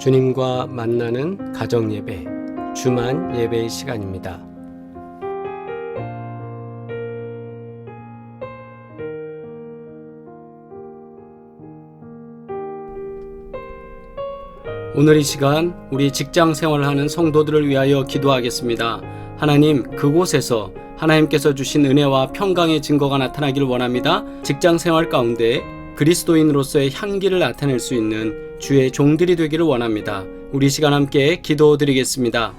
주님과 만나는 가정 예배, 주만 예배의 시간입니다. 오늘 이 시간 우리 직장 생활을 하는 성도들을 위하여 기도하겠습니다. 하나님, 그곳에서 하나님께서 주신 은혜와 평강의 증거가 나타나기를 원합니다. 직장 생활 가운데 그리스도인으로서의 향기를 나타낼 수 있는 주의 종들이 되기를 원합니다. 우리 시간 함께 기도드리겠습니다.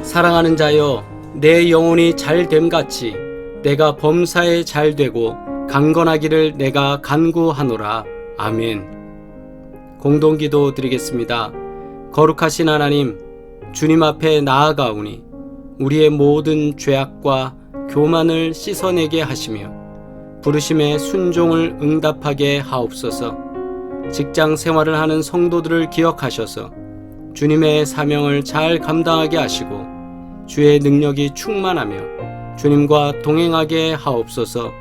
사랑하는 자여, 내 영혼이 잘됨같이 내가 범사에 잘되고 강건하기를 내가 간구하노라. 아멘. 공동기도 드리겠습니다. 거룩하신 하나님, 주님 앞에 나아가오니 우리의 모든 죄악과 교만을 씻어내게 하시며 부르심에 순종을 응답하게 하옵소서. 직장 생활을 하는 성도들을 기억하셔서 주님의 사명을 잘 감당하게 하시고 주의 능력이 충만하며 주님과 동행하게 하옵소서.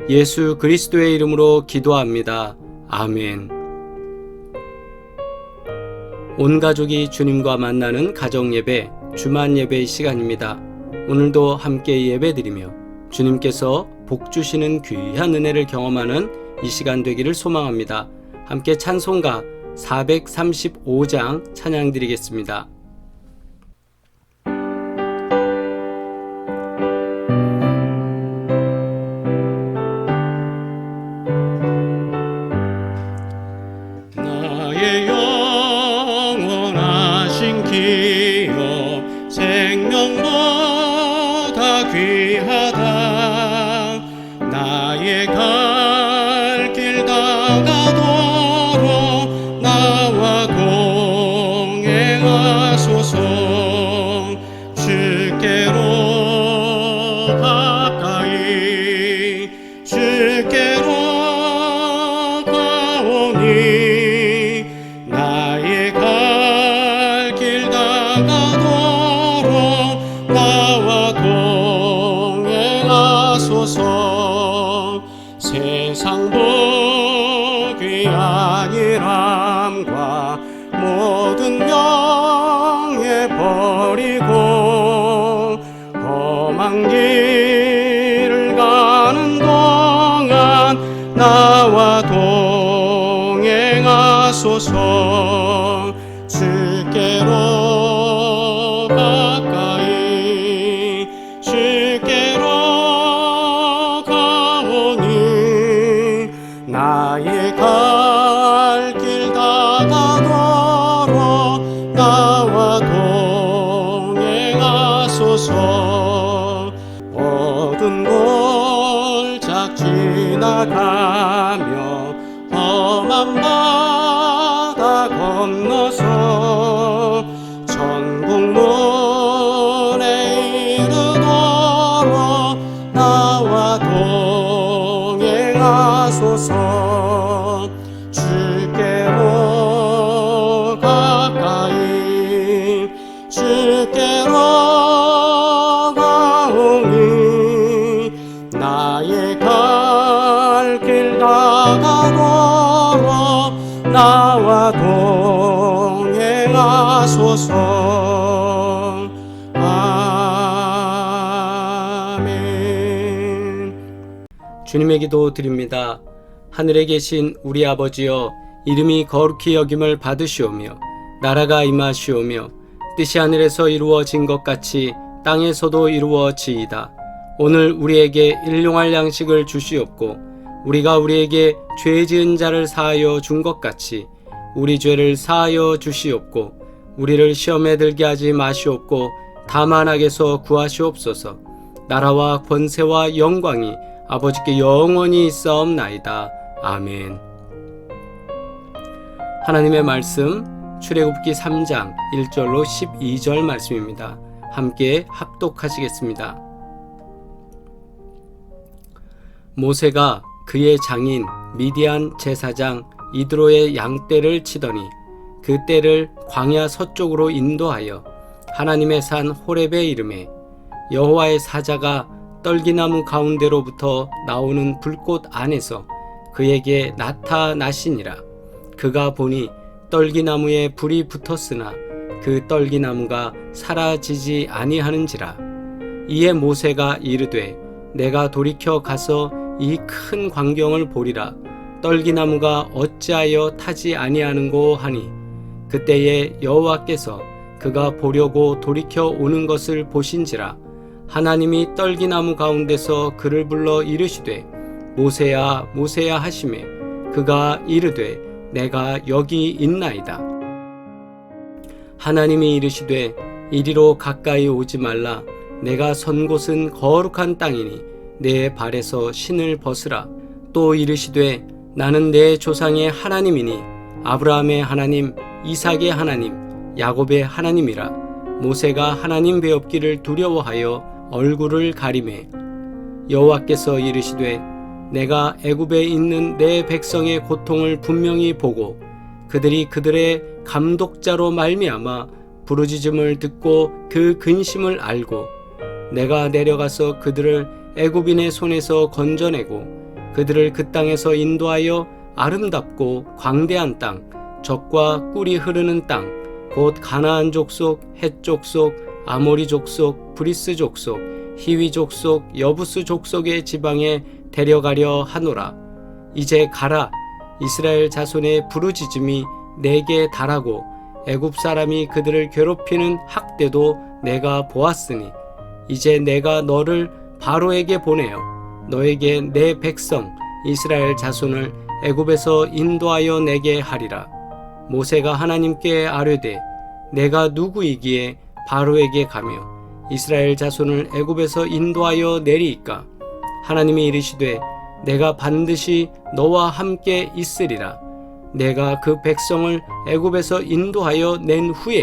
예수 그리스도의 이름으로 기도합니다. 아멘. 온 가족이 주님과 만나는 가정 예배, 주만 예배의 시간입니다. 오늘도 함께 예배드리며 주님께서 복 주시는 귀한 은혜를 경험하는 이 시간 되기를 소망합니다. 함께 찬송가 435장 찬양 드리겠습니다. 나의 영원하신 기업 생명보다 귀하다. 나의 갈 길 다가도록 나와 동행하소서. 주께로 가까이 주께로 가오니 나의 갈 길 다가도록 나와 동행하소서. 세상 복이 아니람과 모든 명예 버리고 험한 길을 가는 동안 나와 동행하소서. 주께로 가까이 주께로 가오니 나의 갈 길 다가도록 나와 푸른 골작 지나가며 험한 바다 건너서 천국문에 이르도록 나와 동행하소서. 주께로 가까이 주께로 가오니 나의 갈 길 다가도록 나와 동행하소서. 아멘. 주님의 기도 드립니다. 하늘에 계신 우리 아버지여, 이름이 거룩히 여김을 받으시오며 나라가 임하시오며 뜻이 하늘에서 이루어진 것 같이 땅에서도 이루어지이다. 오늘 우리에게 일용할 양식을 주시옵고 우리가 우리에게 죄 지은 자를 사하여 준 것 같이 우리 죄를 사하여 주시옵고 우리를 시험에 들게 하지 마시옵고 다만 악에서 구하시옵소서. 나라와 권세와 영광이 아버지께 영원히 있사옵나이다. 아멘. 하나님의 말씀 출애굽기 3장 1절로 12절 말씀입니다. 함께 합독하시겠습니다. 모세가 그의 장인 미디안 제사장 이드로의 양떼를 치더니 그 떼를 광야 서쪽으로 인도하여 하나님의 산 호렙에 이르매 여호와의 사자가 떨기나무 가운데로부터 나오는 불꽃 안에서 그에게 나타나시니라. 그가 보니 떨기나무에 불이 붙었으나 그 떨기나무가 사라지지 아니하는지라. 이에 모세가 이르되 내가 돌이켜 가서 이 큰 광경을 보리라. 떨기나무가 어찌하여 타지 아니하는고 하니 그때에 여호와께서 그가 보려고 돌이켜 오는 것을 보신지라. 하나님이 떨기나무 가운데서 그를 불러 이르시되 모세야 모세야 하시매 그가 이르되 내가 여기 있나이다. 하나님이 이르시되 이리로 가까이 오지 말라. 내가 선 곳은 거룩한 땅이니 내 발에서 신을 벗으라. 또 이르시되 나는 내 조상의 하나님이니 아브라함의 하나님, 이삭의 하나님, 야곱의 하나님이라. 모세가 하나님 배웁기를 두려워하여 얼굴을 가리매 여호와께서 이르시되 내가 애굽에 있는 내 백성의 고통을 분명히 보고 그들이 그들의 감독자로 말미암아 부르짖음을 듣고 그 근심을 알고 내가 내려가서 그들을 애굽인의 손에서 건져내고 그들을 그 땅에서 인도하여 아름답고 광대한 땅, 젖과 꿀이 흐르는 땅, 곧 가나안 족속, 헷 족속, 아모리 족속, 브리스 족속, 히위 족속, 여부스 족속의 지방에 데려가려 하노라. 이제 가라. 이스라엘 자손의 부르짖음이 내게 달하고 애굽 사람이 그들을 괴롭히는 학대도 내가 보았으니 이제 내가 너를 바로에게 보내어 너에게 내 백성 이스라엘 자손을 애굽에서 인도하여 내게 하리라. 모세가 하나님께 아뢰되 내가 누구이기에 바로에게 가며 이스라엘 자손을 애굽에서 인도하여 내리이까? 하나님이 이르시되 내가 반드시 너와 함께 있으리라. 내가 그 백성을 애굽에서 인도하여 낸 후에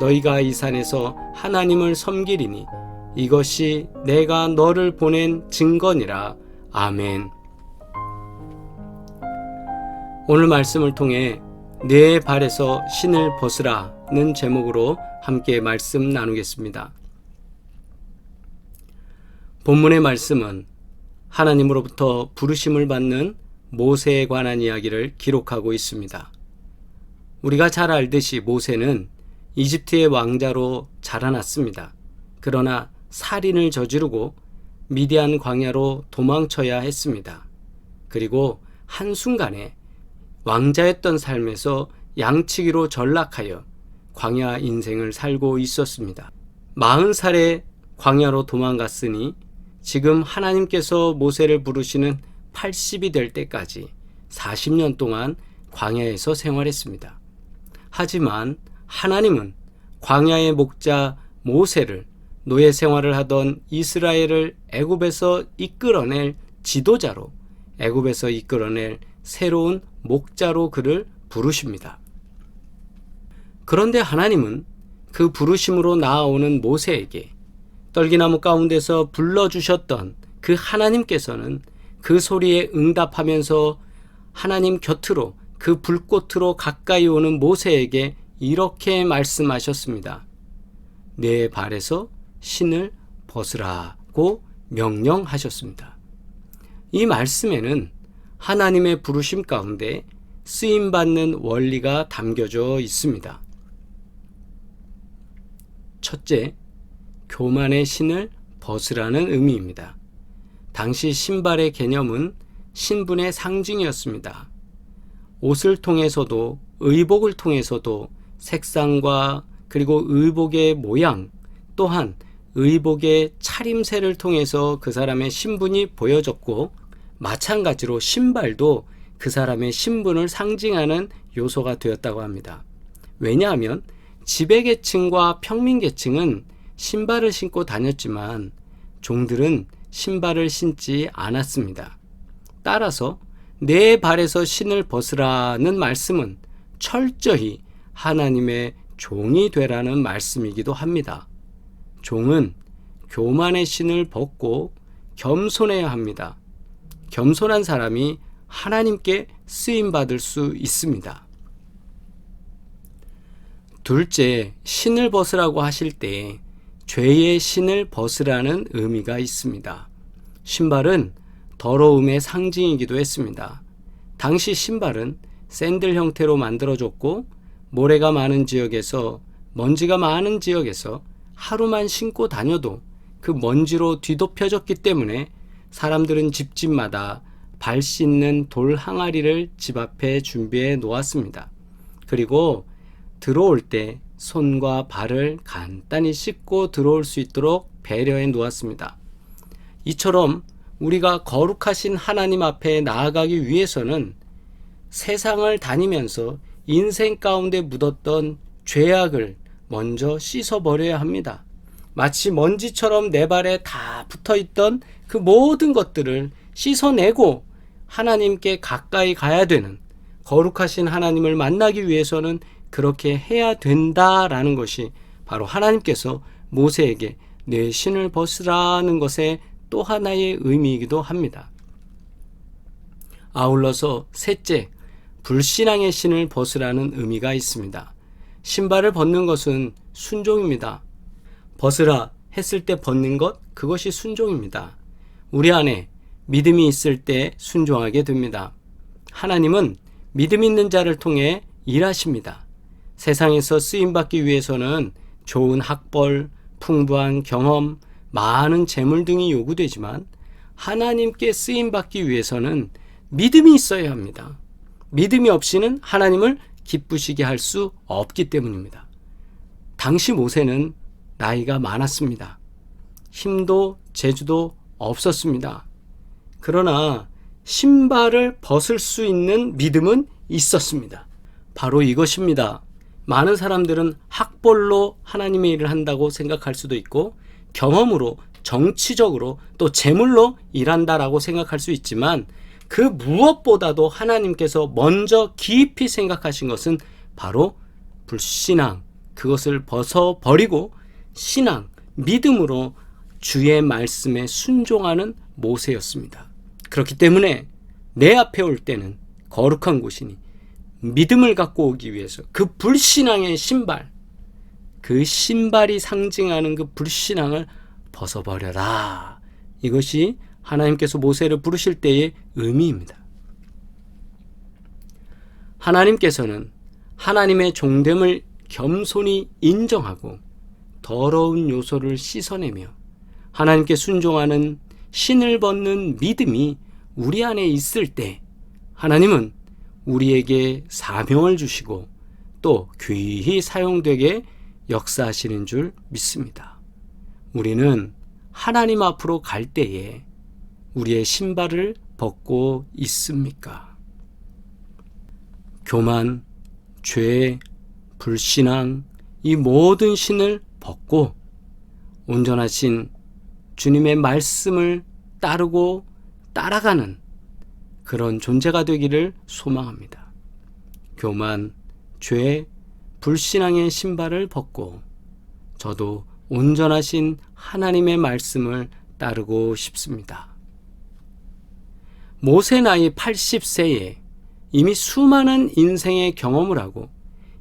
너희가 이 산에서 하나님을 섬기리니 이것이 내가 너를 보낸 증거니라. 아멘. 오늘 말씀을 통해 내 발에서 신을 벗으라는 제목으로 함께 말씀 나누겠습니다. 본문의 말씀은 하나님으로부터 부르심을 받는 모세에 관한 이야기를 기록하고 있습니다. 우리가 잘 알듯이 모세는 이집트의 왕자로 자라났습니다. 그러나 살인을 저지르고 미디안 광야로 도망쳐야 했습니다. 그리고 한순간에 왕자였던 삶에서 양치기로 전락하여 광야 인생을 살고 있었습니다. 40살에 광야로 도망갔으니 지금 하나님께서 모세를 부르시는 80이 될 때까지 40년 동안 광야에서 생활했습니다. 하지만 하나님은 광야의 목자 모세를 노예 생활을 하던 이스라엘을 애굽에서 이끌어낼 지도자로, 애굽에서 이끌어낼 새로운 목자로 그를 부르십니다. 그런데 하나님은 그 부르심으로 나아오는 모세에게 떨기나무 가운데서 불러주셨던 그 하나님께서는 그 소리에 응답하면서 하나님 곁으로, 그 불꽃으로 가까이 오는 모세에게 이렇게 말씀하셨습니다. 내 발에서 신을 벗으라고 명령하셨습니다. 이 말씀에는 하나님의 부르심 가운데 쓰임받는 원리가 담겨져 있습니다. 첫째, 교만의 신을 벗으라는 의미입니다. 당시 신발의 개념은 신분의 상징이었습니다. 옷을 통해서도, 의복을 통해서도 색상과 그리고 의복의 모양, 또한 의복의 차림새를 통해서 그 사람의 신분이 보여졌고, 마찬가지로 신발도 그 사람의 신분을 상징하는 요소가 되었다고 합니다. 왜냐하면 지배계층과 평민계층은 신발을 신고 다녔지만 종들은 신발을 신지 않았습니다. 따라서 내 발에서 신을 벗으라는 말씀은 철저히 하나님의 종이 되라는 말씀이기도 합니다. 종은 교만의 신을 벗고 겸손해야 합니다. 겸손한 사람이 하나님께 쓰임받을 수 있습니다. 둘째, 신을 벗으라고 하실 때 죄의 신을 벗으라는 의미가 있습니다. 신발은 더러움의 상징이기도 했습니다. 당시 신발은 샌들 형태로 만들어졌고, 모래가 많은 지역에서, 먼지가 많은 지역에서 하루만 신고 다녀도 그 먼지로 뒤덮여졌기 때문에 사람들은 집집마다 발 씻는 돌 항아리를 집 앞에 준비해 놓았습니다. 그리고 들어올 때 손과 발을 간단히 씻고 들어올 수 있도록 배려해 놓았습니다. 이처럼 우리가 거룩하신 하나님 앞에 나아가기 위해서는 세상을 다니면서 인생 가운데 묻었던 죄악을 먼저 씻어버려야 합니다. 마치 먼지처럼 내 발에 다 붙어있던 그 모든 것들을 씻어내고 하나님께 가까이 가야 되는, 거룩하신 하나님을 만나기 위해서는 그렇게 해야 된다라는 것이 바로 하나님께서 모세에게 내 신을 벗으라는 것의 또 하나의 의미이기도 합니다. 아울러서 셋째, 불신앙의 신을 벗으라는 의미가 있습니다. 신발을 벗는 것은 순종입니다. 벗으라 했을 때 벗는 것, 그것이 순종입니다. 우리 안에 믿음이 있을 때 순종하게 됩니다. 하나님은 믿음 있는 자를 통해 일하십니다. 세상에서 쓰임받기 위해서는 좋은 학벌, 풍부한 경험, 많은 재물 등이 요구되지만 하나님께 쓰임받기 위해서는 믿음이 있어야 합니다. 믿음이 없이는 하나님을 기쁘시게 할 수 없기 때문입니다. 당시 모세는 나이가 많았습니다. 힘도 재주도 없었습니다. 그러나 신발을 벗을 수 있는 믿음은 있었습니다. 바로 이것입니다. 많은 사람들은 학벌로 하나님의 일을 한다고 생각할 수도 있고, 경험으로, 정치적으로, 또 재물로 일한다라고 생각할 수 있지만, 그 무엇보다도 하나님께서 먼저 깊이 생각하신 것은 바로 불신앙, 그것을 벗어버리고 신앙, 믿음으로 주의 말씀에 순종하는 모세였습니다. 그렇기 때문에 내 앞에 올 때는 거룩한 곳이니 믿음을 갖고 오기 위해서 그 불신앙의 신발, 그 신발이 상징하는 그 불신앙을 벗어버려라. 이것이 하나님께서 모세를 부르실 때의 의미입니다. 하나님께서는 하나님의 종됨을 겸손히 인정하고 더러운 요소를 씻어내며 하나님께 순종하는 신을 벗는 믿음이 우리 안에 있을 때 하나님은 우리에게 사명을 주시고 또 귀히 사용되게 역사하시는 줄 믿습니다. 우리는 하나님 앞으로 갈 때에 우리의 신발을 벗고 있습니까? 교만, 죄, 불신앙, 이 모든 신을 벗고 온전하신 주님의 말씀을 따르고 따라가는 그런 존재가 되기를 소망합니다. 교만, 죄, 불신앙의 신발을 벗고 저도 온전하신 하나님의 말씀을 따르고 싶습니다. 모세 나이 80세에 이미 수많은 인생의 경험을 하고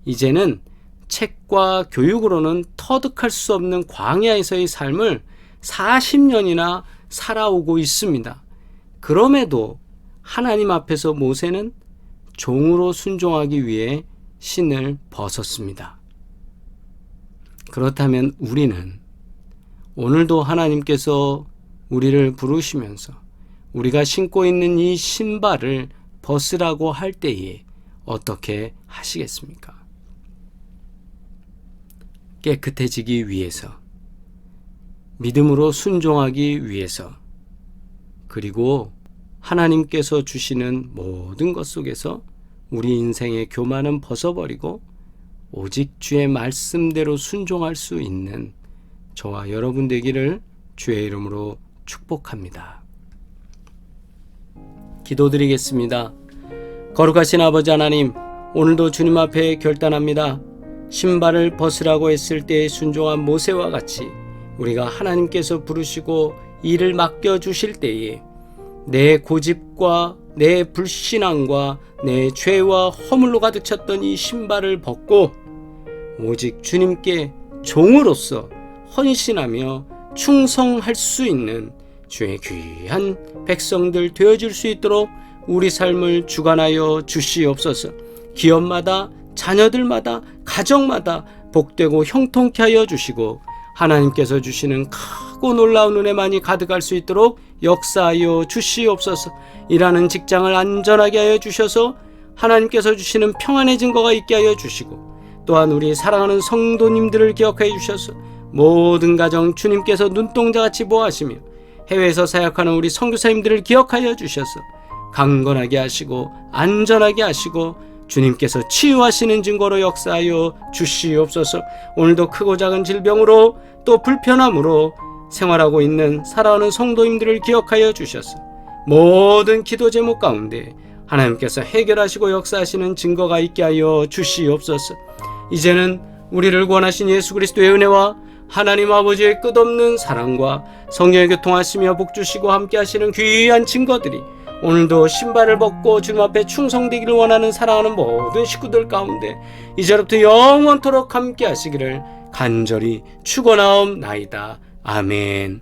이제는 책과 교육으로는 터득할 수 없는 광야에서의 삶을 40년이나 살아오고 있습니다. 그럼에도 하나님 앞에서 모세는 종으로 순종하기 위해 신을 벗었습니다. 그렇다면 우리는 오늘도 하나님께서 우리를 부르시면서 우리가 신고 있는 이 신발을 벗으라고 할 때에 어떻게 하시겠습니까? 깨끗해지기 위해서, 믿음으로 순종하기 위해서, 그리고 하나님께서 주시는 모든 것 속에서 우리 인생의 교만은 벗어버리고 오직 주의 말씀대로 순종할 수 있는 저와 여러분 되기를 주의 이름으로 축복합니다. 기도드리겠습니다. 거룩하신 아버지 하나님, 오늘도 주님 앞에 결단합니다. 신발을 벗으라고 했을 때에 순종한 모세와 같이 우리가 하나님께서 부르시고 일을 맡겨주실 때에 내 고집과 내 불신앙과 내 죄와 허물로 가득 찼던 이 신발을 벗고 오직 주님께 종으로서 헌신하며 충성할 수 있는 주의 귀한 백성들 되어줄 수 있도록 우리 삶을 주관하여 주시옵소서. 기업마다, 자녀들마다, 가정마다 복되고 형통케 하여 주시고 하나님께서 주시는 크고 놀라운 은혜만이 가득할 수 있도록 역사하여 주시옵소서. 일하는 직장을 안전하게 하여 주셔서 하나님께서 주시는 평안의 증거가 있게 하여 주시고 또한 우리 사랑하는 성도님들을 기억하여 주셔서 모든 가정 주님께서 눈동자같이 보호하시며 해외에서 사역하는 우리 선교사님들을 기억하여 주셔서 강건하게 하시고 안전하게 하시고 주님께서 치유하시는 증거로 역사하여 주시옵소서. 오늘도 크고 작은 질병으로 또 불편함으로 생활하고 있는 살아오는 성도님들을 기억하여 주셔서 모든 기도 제목 가운데 하나님께서 해결하시고 역사하시는 증거가 있게 하여 주시옵소서. 이제는 우리를 구원하신 예수 그리스도의 은혜와 하나님 아버지의 끝없는 사랑과 성령의 교통하시며 복주시고 함께 하시는 귀한 증거들이 오늘도 신발을 벗고 주님 앞에 충성되기를 원하는 사랑하는 모든 식구들 가운데 이제부터 영원토록 함께 하시기를 간절히 축원하옵나이다. 아멘.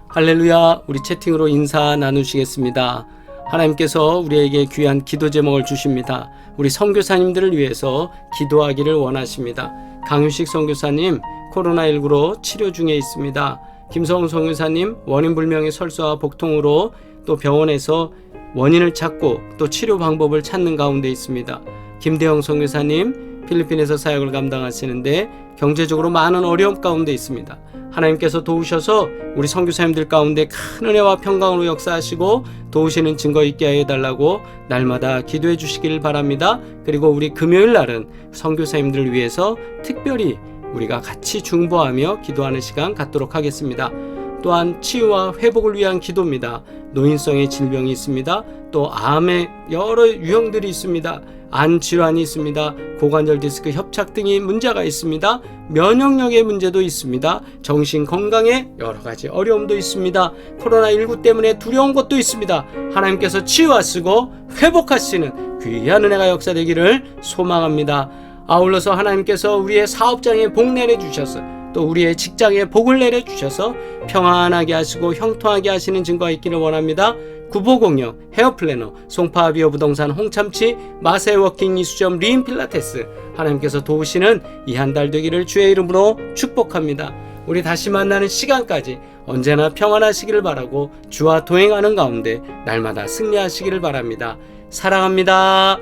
할렐루야. 우리 채팅으로 인사 나누시겠습니다. 하나님께서 우리에게 귀한 기도 제목을 주십니다. 우리 선교사님들을 위해서 기도하기를 원하십니다. 강유식 선교사님 코로나19로 치료 중에 있습니다. 김성훈 선교사님 원인불명의 설사와 복통으로 또 병원에서 원인을 찾고 또 치료 방법을 찾는 가운데 있습니다. 김대영 선교사님 필리핀에서 사역을 감당하시는데 경제적으로 많은 어려움 가운데 있습니다. 하나님께서 도우셔서 우리 선교사님들 가운데 큰 은혜와 평강으로 역사하시고 도우시는 증거 있게 해달라고 날마다 기도해 주시길 바랍니다. 그리고 우리 금요일 날은 선교사님들을 위해서 특별히 우리가 같이 중보하며 기도하는 시간 갖도록 하겠습니다. 또한 치유와 회복을 위한 기도입니다. 노인성의 질병이 있습니다. 또 암의 여러 유형들이 있습니다. 안 질환이 있습니다. 고관절 디스크 협착 등의 문제가 있습니다. 면역력의 문제도 있습니다. 정신 건강에 여러 가지 어려움도 있습니다. 코로나19 때문에 두려운 것도 있습니다. 하나님께서 치유하시고 회복하시는 귀한 은혜가 역사되기를 소망합니다. 아울러서 하나님께서 우리의 사업장에 복 내려주셔서 또 우리의 직장에 복을 내려주셔서 평안하게 하시고 형통하게 하시는 증거가 있기를 원합니다. 구보공역, 헤어플래너, 송파비어 부동산, 홍참치, 마세워킹 이수점, 리인필라테스 하나님께서 도우시는 이 한 달 되기를 주의 이름으로 축복합니다. 우리 다시 만나는 시간까지 언제나 평안하시기를 바라고 주와 동행하는 가운데 날마다 승리하시기를 바랍니다. 사랑합니다.